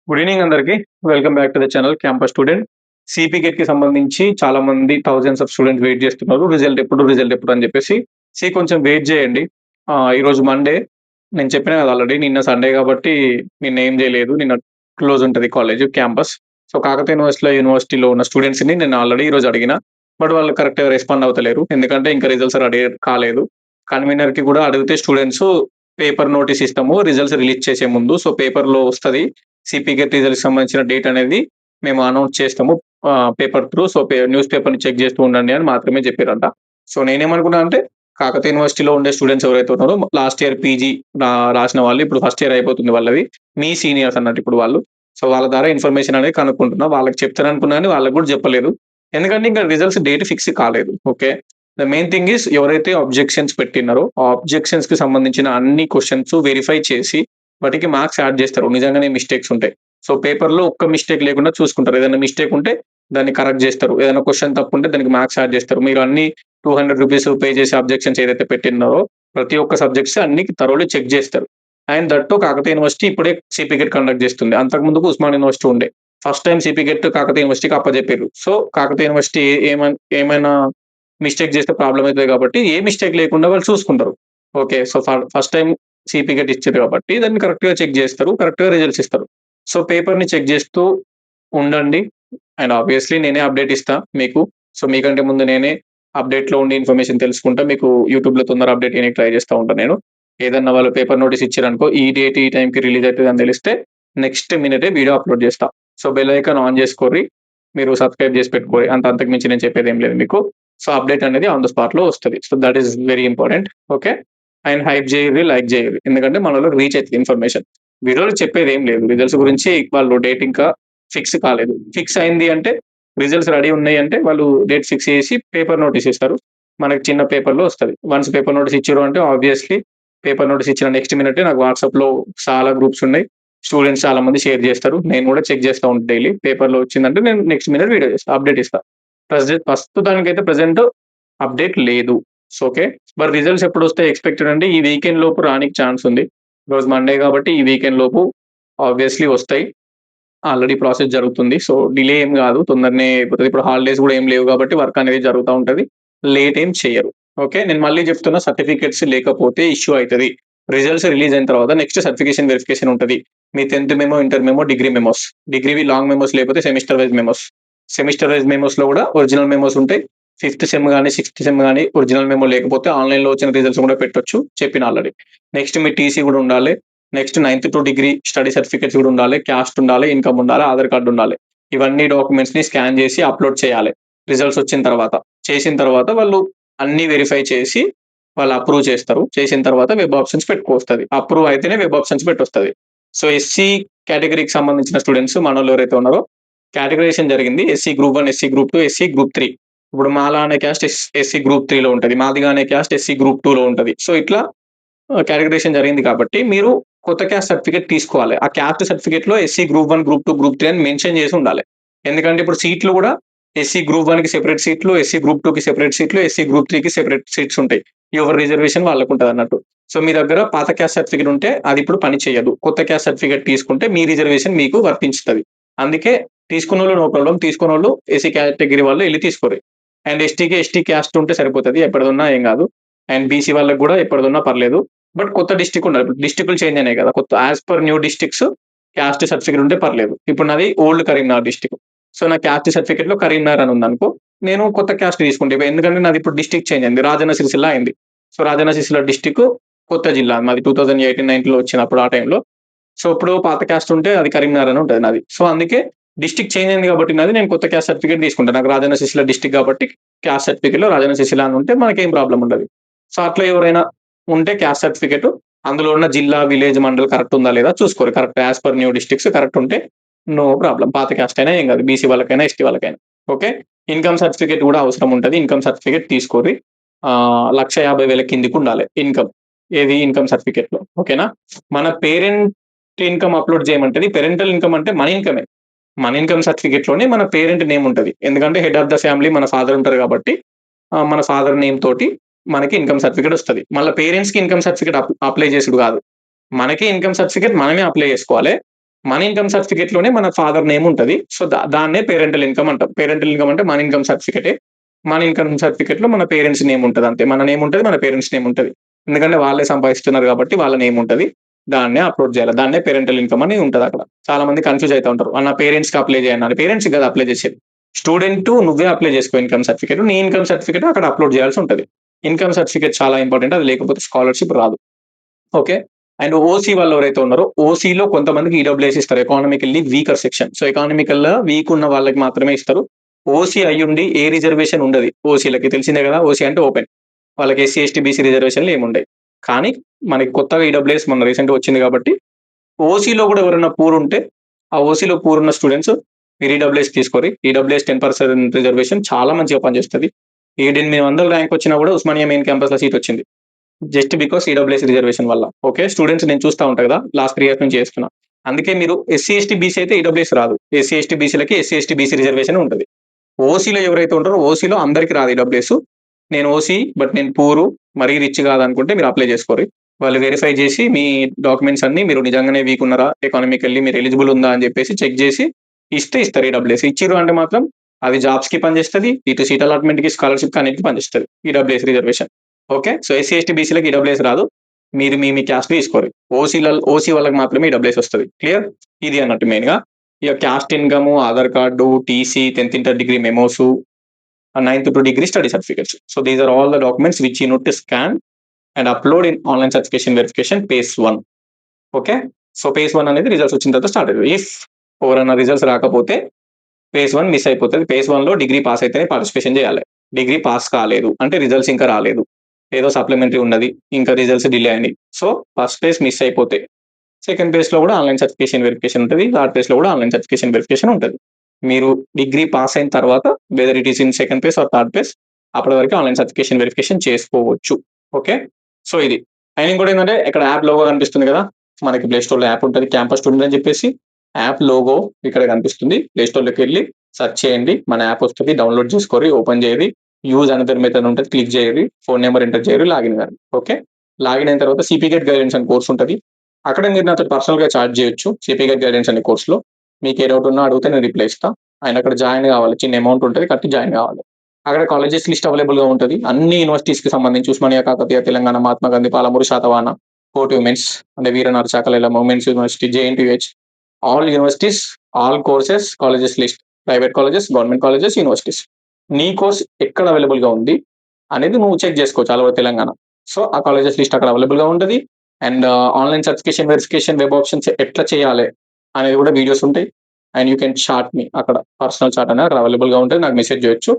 Good evening అందరికి. Welcome back to the channel campus student. CP గేట్‌కి సంబంధించి చాలా మంది థౌసండ్స్ ఆఫ్ స్టూడెంట్స్ వెయిట్ చేస్తున్నారు. రిజల్ట్ ఎప్పుడు అని చెప్పేసి. కొంచెం వెయిట్ చేయండి. ఈరోజు మండే. నేను చెప్పినా కదా ఆల్రెడీ. నిన్న సండే కాబట్టి నిన్న ఏం చేయలేదు. నిన్న క్లోజ్ ఉంటది కాలేజ్ క్యాంపస్. సో, కాకతీయ యూనివర్సిటీలో ఉన్న స్టూడెంట్స్‌ని నేను ఆల్రెడీ ఈరోజు అడిగిన. బట్ వాళ్ళు కరెక్ట్‌గా రెస్పాండ్ అవుతలేరు. ఎందుకంటే ఇంకా రిజల్ట్స్ రెడీ కాలేదు. కన్వీనర్‌కి కూడా అడిగితే స్టూడెంట్స్ పేపర్ నోటీస్ ఇస్తాము రిజల్ట్స్ రిలీజ్ చేసే ముందు. సో, పేపర్‌లో వస్తది. సిపిగెట్ రిజల్ట్‌కి సంబంధించిన డేట్ అనేది మేము అనౌన్స్ చేస్తాము పేపర్ త్రూ. సో, న్యూస్ పేపర్‌ని చెక్ చేస్తూ ఉండండి అని మాత్రమే చెప్పిర్రంట. సో, నేనేమనుకున్నా అంటే కాకతీయ యూనివర్సిటీలో ఉండే స్టూడెంట్స్ ఎవరైతే ఉన్నారో లాస్ట్ ఇయర్ పీజీ రాసిన వాళ్ళు ఇప్పుడు ఫస్ట్ ఇయర్ అయిపోతుంది వాళ్ళది. మీ సీనియర్స్ అన్నట్టు ఇప్పుడు వాళ్ళు. సో, వాళ్ళ ద్వారా ఇన్ఫర్మేషన్ అనేది కనుక్కుంటున్నా. వాళ్ళకి చెప్తాననుకున్నా గాని వాళ్ళకి కూడా చెప్పలేదు. ఎందుకంటే ఇంకా రిజల్ట్స్ డేట్ ఫిక్స్ కాలేదు. Okay. The main thing is ఎవరైతే అబ్జెక్షన్స్ పెట్టినారో ఆ అబ్జెక్షన్స్‌కి సంబంధించిన అన్ని క్వెషన్స్ వెరిఫై చేసి వాటికి మార్క్స్ యాడ్ చేస్తారు. నిజంగానే మిస్టేక్స్ ఉంటాయి. సో, పేపర్‌లో ఒక్క మిస్టేక్ లేకుండా చూసుకుంటారు. ఏదైనా మిస్టేక్ ఉంటే దాన్ని కరెక్ట్ జేస్తారు. ఏదైనా క్వెషన్ తప్పుంటే దానికి మార్క్స్ యాడ్ జేస్తారు. మీరు అన్ని రూ. 200 పే చేసి అబ్జెక్షన్స్ ఏదైతే పెట్టినారో ప్రతి ఒక్క సబ్జెక్ట్స్ అన్ని థరోలీ చెక్ జేస్తారు. And that two Kakatiya university ఇప్పుడే సిపిగెట్ కండక్ట్ జేస్తుంది. అంతకుముందుకు ఉస్మానియా యూనివర్సిటీ ఉండే. ఫస్ట్ టైమ్ సిపిగెట్ కాకతీయ యూనివర్సిటీకి అప్పజెప్పిర్రు. సో, కాకతీయ యూనివర్సిటీ ఏమైనా మిస్టేక్ చేస్తే ప్రాబ్లమ్ అయితది కాబట్టి ఏ మిస్టేక్ లేకుండా వాళ్ళు చూసుకుంటారు. ఓకే. సో, ఫస్ట్ టైమ్ సిపిగెట్ ఇచ్చిర్రు కాబట్టి దాన్ని కరెక్ట్‌గా చెక్ జేస్తారు. కరెక్ట్‌గా రిజల్ట్స్ ఇస్తారు. సో, పేపర్‌ని చెక్ జేస్తూ ఉండండి. అండ్ ఆబ్వియస్‌లీ నేనే అప్డేట్ ఇస్తా మీకు. సో, మీకంటే ముందు నేనే అప్డేట్‌లో ఉండి ఇన్ఫర్మేషన్ తెలుసుకుంటా. మీకు యూట్యూబ్‌లో తొందర అప్డేట్ ఇయ్యనీకి ట్రై చేస్తా ఉంటా నేను. ఏదన్నా వాళ్ళు పేపర్ నోటీస్ ఇచ్చిరనుకో, ఈ డేట్, ఈ టైంకి రిలీజ్ అయితదని తెలిస్తే నెక్స్ట్ మినిటే వీడియో అప్‌లోడ్ చేస్తా. సో, బెల్ ఐకాన్ ఆన్ చేసుకోర్రి. మీరు సబ్‌స్క్రైబ్ చేసి పెట్టుకోరి. అంతకు మించి నేను చెప్పేదేం లేదు మీకు. సో, అప్డేట్ అనేది ఆన్ ద స్పాట్‌లో వస్తది. So, that is very important. Okay. And hype జేయుర్రి, లైక్ జేయుర్రి. ఎందుకంటే మనోళ్ళకి రీచ్ అయితది ఇన్ఫర్మేషన్. వీడియోలో చెప్పేదేం లేదు. రిజల్ట్స్ గురించి వాళ్ళు డేట్ ఇంకా ఫిక్స్ కాలేదు. ఫిక్స్ అయింది అంటే రిజల్ట్స్ రెడీ ఉన్నాయి అంటే వాళ్ళు డేట్ ఫిక్స్ చేసి పేపర్ నోటీస్ ఇస్తారు. మనకి చిన్న పేపర్‌లో వస్తది. వన్స్ పేపర్ నోటీస్ ఇచ్చిర్రు అంటే ఆబ్వియస్‌లీ పేపర్ నోటీస్ ఇచ్చిన నెక్స్ట్ మినిటే నాకు వాట్సాప్‌లో చాలా గ్రూప్స్ ఉన్నాయి. స్టూడెంట్స్ చాలా మంది షేర్ చేస్తారు. నేను కూడా చెక్ చేస్తా ఉంటా డైలీ. పేపర్‌లో వచ్చిందంటే నేను నెక్స్ట్ మినిట్ వీడియో చేస్తా. అప్డేట్ ఇస్తా. ప్రస్తుతానికైతే ప్రెజెంట్ అప్డేట్ లేదు. So, okay. మరి రిజల్ట్స్ ఎప్పుడొస్తాయి ఎక్స్‌పెక్టెడ్ అంటే ఈ వీకెండ్ లోపు రానికి ఛాన్స్ ఉంది. ఈరోజు మండే కాబట్టి ఈ వీకెండ్ లోపు ఆబ్వియస్‌లీ వస్తాయి. ఆల్రెడీ ప్రాసెస్ జరుగుతుంది. సో, డిలే ఏం గాదు. తొందరనే అయిపోతది. ఇప్పుడు హాలిడేస్ గూడా ఏం లేవు గాబట్టి వర్క్ అనేది జరుగుతా ఉంటది. లేట్ ఏం చెయ్యరు. ఓకే. నేను మళ్ళీ జెప్తున్నా సర్టిఫికేట్స్ లేకపోతే ఇష్యూ అయితది. రిజల్ట్స్ రిలీజ్ అయిన తర్వాత నెక్స్ట్ సర్టిఫికేషన్ వెరిఫికేషన్ ఉంటది. మీ 10థ్ memo, inter memo, degree memos. డిగ్రీవి లాంగ్ మెమోస్ లేకపోతే semester wise memos. Semester wise మెమోస్‌లో గూడా ఒరిజినల్ మెమోస్ ఉంటాయి. ఫిఫ్త్ సెమ్ గాని, సిక్స్త్ సెమ్ గాని ఒరిజినల్ మెమో లేకపోతే ఆన్‌లైన్‌లో వచ్చిన రిజల్ట్స్ గూడా పెట్టొచ్చు. చెప్పిన ఆల్రెడీ. నెక్స్ట్ మీ టీసీ గూడా ఉండాలె. Next ninth to degree study certificates కూడా ఉండాలి. క్యాస్ట్ ఉండాలి, ఇన్‌కమ్ ఉండాలి, ఆధార్ కార్డ్ ఉండాలి. ఇవన్నీ డాక్యుమెంట్స్‌ని స్కాన్ చేసి అప్‌లోడ్ చేయాలి. రిజల్ట్స్ వచ్చిన తర్వాత. చేసిన తర్వాత వాళ్ళు అన్నీ వెరిఫై చేసి వాళ్ళు అప్రూవ్ చేస్తారు. చేసిన తర్వాత వెబ్ ఆప్షన్స్ పెట్టుకొస్తది. అప్రూవ్ అయితేనే వెబ్ ఆప్షన్స్ పెట్టొస్తది. సో, ఎస్సీ కేటగరీకి సంబంధించిన స్టూడెంట్స్ మనోళ్ళు ఎవరైతే ఉన్నారో కేటగరైజేషన్ జరిగింది. SC group 1, SC group 2, SC group 3. ఇప్పుడు మాలా అనే క్యాస్ట్ ఎస్సీ గ్రూప్ 3లో ఉంటది. మాదిగ అనే క్యాస్ట్ ఎస్సీ గ్రూప్ 2లో ఉంటది. సో, ఇట్లా కేటగరైజేషన్ జరిగింది కాబట్టి మీరు కొత్త క్యాస్ట్ సర్టిఫికేట్ తీసుకోవాలి. ఆ క్యాస్ట్ సర్టిఫికేట్‌లో ఎస్సీ గ్రూప్ 1, గ్రూప్ 2, గ్రూప్ 3 అని మెన్షన్ చేసి ఉండాలి. ఎందుకంటే ఇప్పుడు సీట్‌లు కూడా ఎస్సీ గ్రూప్ 1కి సెపరేట్ సీట్‌లు, ఎస్సీ గ్రూప్ 2కి సెపరేట్ సీట్‌లు, ఎస్సీ గ్రూప్ 3కి సెపరేట్ సీట్స్ ఉంటాయి. ఎవరి రిజర్వేషన్ వాళ్ళకుంటదన్నట్టు. సో, మీ దగ్గర పాత క్యాస్ట్ సర్టిఫికేట్ ఉంటే అది ఇప్పుడు పని చేయదు. కొత్త క్యాస్ట్ సర్టిఫికేట్ తీసుకుంటే మీ రిజర్వేషన్ మీకు వర్తించుతది. అందుకే తీసుకున్నోళ్ళు నో ప్రాబ్లమ్. తీసుకోనోళ్ళు ఎస్సీ కేటగిరీ వాళ్ళు ఎళ్లి తీసుకోర్రి. అండ్ ఎస్టీ క్యాస్ట్ ఉంటే సరిపోతది. ఎప్పటిదున్నా ఏం కాదు. అండ్ బీసీ వాళ్ళకి కూడా ఎప్పటిదున్నా పర్లేదు. బట్ కొత్త డిస్ట్రిక్ట్ ఉండాలి. ఇప్పుడు డిస్ట్రిక్ట్‌లు చేంజ్ అయినాయి కదా! కొత్త as per new districts caste certificate ఉంటే పర్లేదు. ఇప్పుడు నాది ఓల్డ్ కరీంనగర్ డిస్ట్రిక్ట్. సో, నా క్యాస్ట్ సర్టిఫికేట్‌లో కరీంనగర్ అని ఉందనుకో, నేను కొత్త క్యాస్ట్ తీసుకుంటా. ఎందుకంటే నాది ఇప్పుడు డిస్ట్రిక్ట్ చేంజ్ అయింది. రాజన్న సిరిసిల్ల అయింది. సో, రాజన్న సిరిసిల్ల డిస్ట్రిక్ట్ కొత్త జిల్లా. మాది 2018, 19లో వచ్చినప్పుడు ఆ టైంలో. సో, ఇప్పుడు పాత క్యాస్ట్ ఉంటే అది కరీంనగర్ అని ఉంటది నాది. సో, అందుకే డిస్ట్రిక్ట్ చేంజ్ అయింది కాబట్టి నాది నేను కొత్త క్యాస్ట్ సర్టిఫికేట్ తీసుకుంటా. నాకు రాజన్న సిరిసిల్ల డిస్ట్రిక్ట్ కాబట్టి క్యాస్ట్ సర్టిఫికేట్‌లో రాజన్న సిరిసిల్ల అని ఉంటే మనకేం ప్రాబ్లమ్ ఉండదు. సో, అట్లా ఎవరైనా ఉంటే క్యాస్ట్ సర్టిఫికేట్ అందులో ఉన్న జిల్లా, విలేజ్, మండల్ కరెక్ట్ ఉందా లేదా చూసుకోరు. Correct as per new districts correct ఉంటే నో ప్రాబ్లమ్. పాత క్యాస్ట్ అయినా ఏం కాదు. బీసీ వాళ్ళకైనా, ఎస్టీ వాళ్ళకైనా. ఓకే. ఇన్‌కమ్ సర్టిఫికేట్ కూడా అవసరం ఉంటది. ఇన్‌కమ్ సర్టిఫికేట్ తీసుకోర్రి. 1,50,000 కిందకి ఉండాలి ఇన్‌కమ్. ఏది ఇన్‌కమ్ సర్టిఫికేట్‌లో. ఓకేనా? మన పేరెంట్ ఇన్‌కమ్ అప్‌లోడ్ చేయమంటది. పేరెంటల్ ఇన్‌కమ్ అంటే మన ఇన్‌కమే. మన ఇన్‌కమ్ సర్టిఫికేట్‌లోనే మన పేరెంట్ నేమ్ ఉంటది. ఎందుకంటే హెడ్ ఆఫ్ ద ఫ్యామిలీ మన ఫాదర్ ఉంటారు కాబట్టి మన ఫాదర్ నేమ్ తోటి మనకి ఇన్‌కమ్ సర్టిఫికేట్ వస్తది. మళ్ళా పేరెంట్స్‌కి ఇన్‌కమ్ సర్టిఫికేట్ అప్లై చేసుడు కాదు. మనకి ఇన్‌కమ్ సర్టిఫికేట్ మనమే అప్లై చేసుకోవాలి. మన ఇన్కమ్ సర్టిఫికేట్‌లోనే మన ఫాదర్ నేమ్ ఉంటది. సో, దాన్నే పేరెంటల్ ఇన్కమ్ అంటాం. పేరెంటల్ ఇన్కమ్ అంటే మన ఇన్కమ్ సర్టిఫికేటే. మన ఇన్కమ్ సర్టిఫికేట్‌లో మన పేరెంట్స్ నేమ్ ఉంటది అంతే. మన నేమ్ ఉంటది. మన పేరెంట్స్ నేమ్ ఉంటది. ఎందుకంటే వాళ్ళే సంపాదిస్తున్నారు కాబట్టి వాళ్ళ నేమ్ ఉంటది. దాన్నే అప్‌లోడ్ చేయాలి. దాన్నే పేరెంటల్ ఇన్కమ్ అని ఉంటదక్కడ. చాలా మంది కన్‌ఫ్యూజ్ అయితా ఉంటారు. నా పేరెంట్స్‌కి అప్లై చేయను అని. పేరెంట్స్‌కి కాదు అప్లై చేసేది. స్టూడెంట్ నువ్వే అప్లై చేసుకో ఇన్కమ్ సర్టిఫికేట్. నీ ఇన్కమ్ సర్టిఫికేట్ అక్కడ అప్‌లోడ్ చేయాల్సి ఉంటది. ఇన్కమ్ సర్టిఫికేట్ చాలా ఇంపార్టెంట్. అది లేకపోతే స్కాలర్‌షిప్ రాదు. ఓకే. అండ్ ఓసీ వాళ్ళు ఎవరైతే ఉన్నారో ఓసీలో కొంతమందికి ఈడబ్ల్యూఎస్ ఇస్తారు. Economically weaker section. సో, ఎకానమికల్‌గా వీక్ ఉన్న వాళ్ళకి మాత్రమే ఇస్తారు. ఓసీ అయ్యుండి ఏ రిజర్వేషన్ ఉండది. ఓసీలకి తెలిసిందే కదా! ఓసీ అంటే ఓపెన్. వాళ్ళకి ఎస్సీ, ఎస్టీ, బీసీ రిజర్వేషన్‌లు ఏముండయి. కానీ మనకి కొత్తగా ఈడబ్ల్యూఎస్ మొన్న రీసెంట్‌గా వచ్చింది కాబట్టి ఓసీలో కూడా ఎవరైనా పూర్ ఉంటే ఆ ఓసీలో పూర్ ఉన్న స్టూడెంట్స్ మీరు ఈడబ్ల్యూఎస్ తీసుకోరి. ఈడబ్ల్యూఎస్ 10% రిజర్వేషన్ చాలా మంచిగా పనిచేస్తది. 700 ర్యాంక్ వచ్చినా కూడా ఉస్మానియా మెయిన్ క్యాంపస్‌లో సీట్ వచ్చింది. జస్ట్ బికాస్ ఈడబ్ల్యూఎస్ రిజర్వేషన్ వల్ల. ఓకే. స్టూడెంట్స్ నేను చూస్తా ఉంటా కదా! లాస్ట్ 3 ఇయర్స్ నుంచి చేస్తున్నా. అందుకే మీరు ఎస్సీ, ఎస్టీ, బీసీ అయితే ఈడబ్ల్యూఎస్ రాదు. ఎస్సీ, ఎస్టీ, బీసీలకి ఎస్సీ, ఎస్టీ, బీసీ రిజర్వేషన్ ఉంటది. ఓసీలో ఎవరైతే ఉంటారో ఓసీలో అందరికి రాదు ఈడబ్ల్యూఎస్. నేను ఓసీ బట్ నేను పూరు మరీ రిచ్ కాదనుకుంటే మీరు అప్లై చేసుకోరి. వాళ్ళు వెరిఫై చేసి మీ డాక్యుమెంట్స్ అన్నీ మీరు నిజంగానే వీక్ ఉన్నారా? ఎకానమికల్లీ మీరు ఎలిజిబుల్ ఉందా అని చెప్పేసి చెక్ చేసి ఇస్తే ఇస్తారు ఈడబ్ల్యూఎస్. ఇచ్చిర్రు అంటే మాత్రం అది జాబ్స్‌కి పనిచేస్తది. ఇటు సీట్ అలాట్‌మెంట్‌కి, స్కాలర్‌షిప్‌కి అన్నిటికి పనిచేస్తది. EWS reservation. Okay. So, SC, ST, బీసీలకి ఈడబ్ల్యూఎస్ రాదు. మీరు మీ క్యాస్ట్ తీసుకోరు. ఓసీ వాళ్ళకి మాత్రమే ఈడబ్ల్యూఎస్ వస్తది. క్లియర్? ఇది అన్నట్టు మెయిన్‌గా. ఇక caste income, Aadhaar card, TC, 10థ్ inter degree memos, 9th to degree study certificates. So these are all the documents which you need to scan and upload in online certification verification phase 1. Okay. So, phase 1 అనేది results వచ్చిన తర్వాత start అవుతది. If ఎవరైనా results రాకపోతే phase 1 miss అయిపోతది. phase 1లో degree pass అయితేనే participation చేయాలి. Degree pass కాలేదు అంటే రిజల్ట్స్ ఇంకా రాలేదు. ఏదో సప్లిమెంటరీ ఉన్నది. ఇంకా రిజల్ట్స్ డిలే అయినాయి. సో, ఫస్ట్ ఫేజ్ మిస్ అయిపోతే సెకండ్ ఫేజ్‌లో కూడా ఆన్‌లైన్ సర్టిఫికేషన్ వెరిఫికేషన్ ఉంటది. థర్డ్ ఫేజ్‌లో కూడా ఆన్‌లైన్ సర్టిఫికేషన్ వెరిఫికేషన్ ఉంటది. మీరు డిగ్రీ పాస్ అయిన తర్వాత whether it is in second phase or third phase అప్పటి వరకు ఆన్‌లైన్ సర్టిఫికేషన్ వెరిఫికేషన్ చేసుకోవచ్చు. ఓకే. సో, ఇది. అండ్ ఇంకోటి ఏంటంటే ఇక్కడ యాప్ లోగో కనిపిస్తుంది కదా! మనకి ప్లే స్టోర్‌లో యాప్ ఉంటది. క్యాంపస్ స్టూడెంట్ అని చెప్పేసి యాప్ లోగో ఇక్కడ కనిపిస్తుంది. ప్లే స్టోర్‌లోకి వెళ్లి సెర్చ్ చేయండి. మన యాప్ వస్తది. డౌన్‌లోడ్ చేసుకోరి. ఓపెన్ చేయరి. యూజ్ అనదర్ మెథడ్ ఉంటది. క్లిక్ చేయరి. ఫోన్ నంబర్ ఎంటర్ చేయరి. లాగిన్ గారి. ఓకే. లాగిన్ అయిన తర్వాత సిపి గెట్ గైడెన్స్ అని కోర్స్ ఉంటది. అక్కడ మీరు నాతో పర్సనల్‌గా చాట్ చేయొచ్చు. సిపి గెట్ గైడెన్స్ అనే కోర్స్‌లో. మీకు ఏ డౌట్ ఉన్నా అడిగితే నేను రిప్లై ఇస్తా. అండ్ అక్కడ జాయిన్ కావాలి. చిన్న అమౌంట్ ఉంటది. కట్టి జాయిన్ కావాలి. అక్కడ కాలేజెస్ లిస్ట్ అవైలబుల్‌గా ఉంటది. అన్ని యూనివర్సిటీస్‌కి సంబంధించి ఉస్మానియా, కాకతీయ, తెలంగాణ, మహాత్మా గాంధీ, పాలమూరు, శాతవాహన, కోర్ట్ ఉమెన్స్ అంటే వీర నరసాకళ women's university, JNTUH all universities, all courses, colleges list, private colleges, government colleges, universities. నీ కోర్స్ ఎక్కడ అవైలబుల్‌గా ఉంది అనేది నువ్వు చెక్ చేసుకోవచ్చు ఆల్ ఓవర్ తెలంగాణ. సో, ఆ కాలేజెస్ లిస్ట్ అక్కడ అవైలబుల్‌గా ఉంటది. And online certification verification web options ఎట్లా చేయాలి అనేది కూడా వీడియోస్ ఉంటాయి. And you can chat me అక్కడ పర్సనల్ చాట్ అనేది అక్కడ అవైలబుల్‌గా ఉంటది. నాకు మెసేజ్ చేయొచ్చు.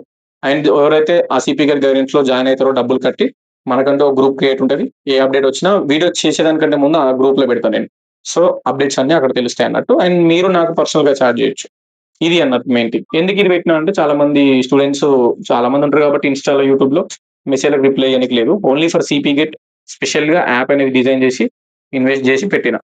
అండ్ ఎవరైతే ఆ సిపి గారి గైడెన్స్‌లో జాయిన్ అయితారో డబ్బులు కట్టి మనకంటూ ఒక గ్రూప్ క్రియేట్ ఉంటది. ఏ అప్డేట్ వచ్చినా వీడియో చేసేదానికంటే ముందు ఆ గ్రూప్‌లో పెడతా నేను. సో, అప్డేట్స్ అన్నీ అక్కడ తెలుస్తాయి అన్నట్టు. అండ్ మీరు నాకు పర్సనల్‌గా చాట్ చేయొచ్చు. ఇది అన్నట్టు మెయిన్ థింగ్. ఎందుకు ఇది పెట్టినా అంటే చాలా మంది స్టూడెంట్స్ చాలా మంది ఉంటారు కాబట్టి ఇన్‌స్టాలో, యూట్యూబ్‌లో మెసేజ్‌లకు రిప్లై ఇయ్యనికి లేదు. ఓన్లీ ఫర్ సిపి గెట్ స్పెషల్‌గా యాప్ అనేది డిజైన్ చేసి ఇన్వెస్ట్ చేసి పెట్టిన.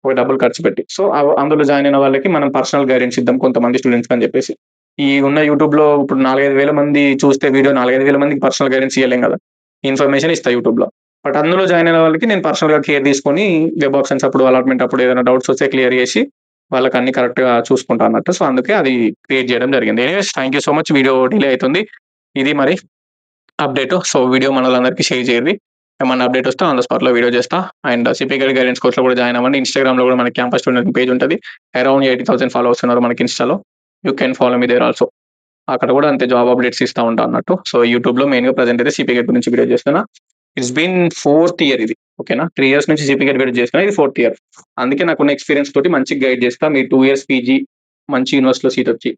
ఒక డబ్బులు ఖర్చు పెట్టి. సో, అందులో జాయిన్ అయిన వాళ్ళకి మనం పర్సనల్ గైడెన్స్ ఇద్దాం కొంతమంది స్టూడెంట్స్‌కి అని చెప్పేసి. ఈ ఉన్న యూట్యూబ్‌లో ఇప్పుడు 4, 5 వేల మంది చూస్తే వీడియో 4, 5 వేల మందికి పర్సనల్ గైడెన్స్ ఇయ్యలేం కదా! ఇన్ఫర్మేషన్ ఇస్తా యూట్యూబ్‌లో. బట్ అందులో జాయిన్ అయిన వాళ్ళకి నేను పర్సనల్‌గా కేర్ తీసుకొని వెబ్ ఆప్షన్స్ అప్పుడు, అలాట్‌మెంట్ అప్పుడు ఏదైనా డౌట్స్ వస్తే క్లియర్ చేసి వాళ్ళకి అన్ని కరెక్ట్‌గా చూసుకుంటా అన్నట్టు. సో, అందుకే అది క్రియేట్ చేయడం జరిగింది. Anyways thank you so much. Video delay అయితుంది. ఇది మరి అప్డేట్. సో, వీడియో మనోళ్ళందరికీ షేర్ చేయండి. ఏమన్నా అప్డేట్ వస్తే ఆన్ ద స్పాట్‌లో వీడియో చేస్తా. అండ్ సిపి గైడెన్స్ కోర్స్‌లో కూడా జాయిన్ అవ్వండి. ఇన్‌స్టాగ్రామ్‌లో కూడా మన క్యాంపస్ స్టూడెంట్ పేజ్ ఉంటది. అరౌండ్ 80,000 ఫాలోవర్స్ ఉన్నారు మనకి ఇన్‌స్టాలో. You can follow me there also. అక్కడ కూడా అంతే జాబ్ అప్డేట్స్ ఇస్తా ఉంటా అన్నట్టు. సో, యూట్యూబ్‌లో మెయిన్‌గా ప్రెజెంట్ అయితే సిపి గేట్ గురించి వీడియో చేస్తున్నా. ఇట్స్ బీన్ 4థ్ ఇయర్ ఇది. ఓకేనా? 3 ఇయర్స్ నుంచి సిపి గేట్ వీడియో చేస్తున్నా. ఇది 4థ్ ఇయర్. అందుకే నాకున్న ఎక్స్‌పీరియన్స్ తోటి మంచిగా గైడ్ చేస్తా. మీరు 2 ఇయర్స్ పీజీ మంచి యూనివర్సిటీలో సీట్ వచ్చి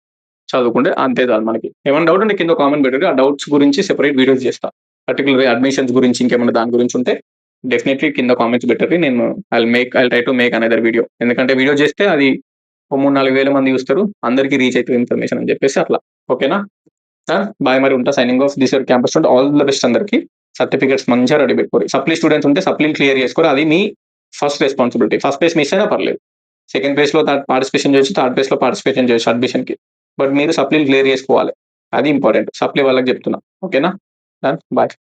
చదువుకుంటే అంతే చాలు మనకి. ఏమైనా డౌట్ ఉంటే కింద కామెంట్ పెట్టండి. ఆ డౌట్స్ గురించి సెపరేట్ వీడియోస్ చేస్తా. పర్టిక్యులర్‌గా అడ్మిషన్స్ గురించి ఇంకేమైనా దాని గురించి ఉంటే డెఫినెట్‌లీ కింద కామెంట్స్ పెట్టండి. నేను I'll try to make another video. ఎందుకంటే వీడియో చేస్తే అది ఓ 3, 4 వేల మంది చూస్తారు. అందరికి రీచ్ అయితది ఇన్ఫర్మేషన్ అని చెప్పేసి అట్లా. ఓకేనా? డన్. బాయ్ మరి ఉంటా. Signing off. This your campus student. All the best అందరికి. సర్టిఫికేట్స్ మంచిగా రెడీ పెట్టుకోరి. సప్లీ స్టూడెంట్స్ ఉంటే సప్లీలు క్లియర్ చేసుకోరి. అది మీ first responsibility. First page miss అయినా పర్లేదు. సెకండ్ పేజ్‌లో పార్టిసిపేషన్ చేయొచ్చు. థర్డ్ పేజ్‌లో పార్టిసిపేషన్ చేయొచ్చు అడ్మిషన్‌కి. బట్ మీరు సప్లీలు క్లియర్ చేసుకోవాలి. అది ఇంపార్టెంట్. సప్లీ వాళ్ళకి చెప్తున్నా. ఓకేనా? డన్. బాయ్.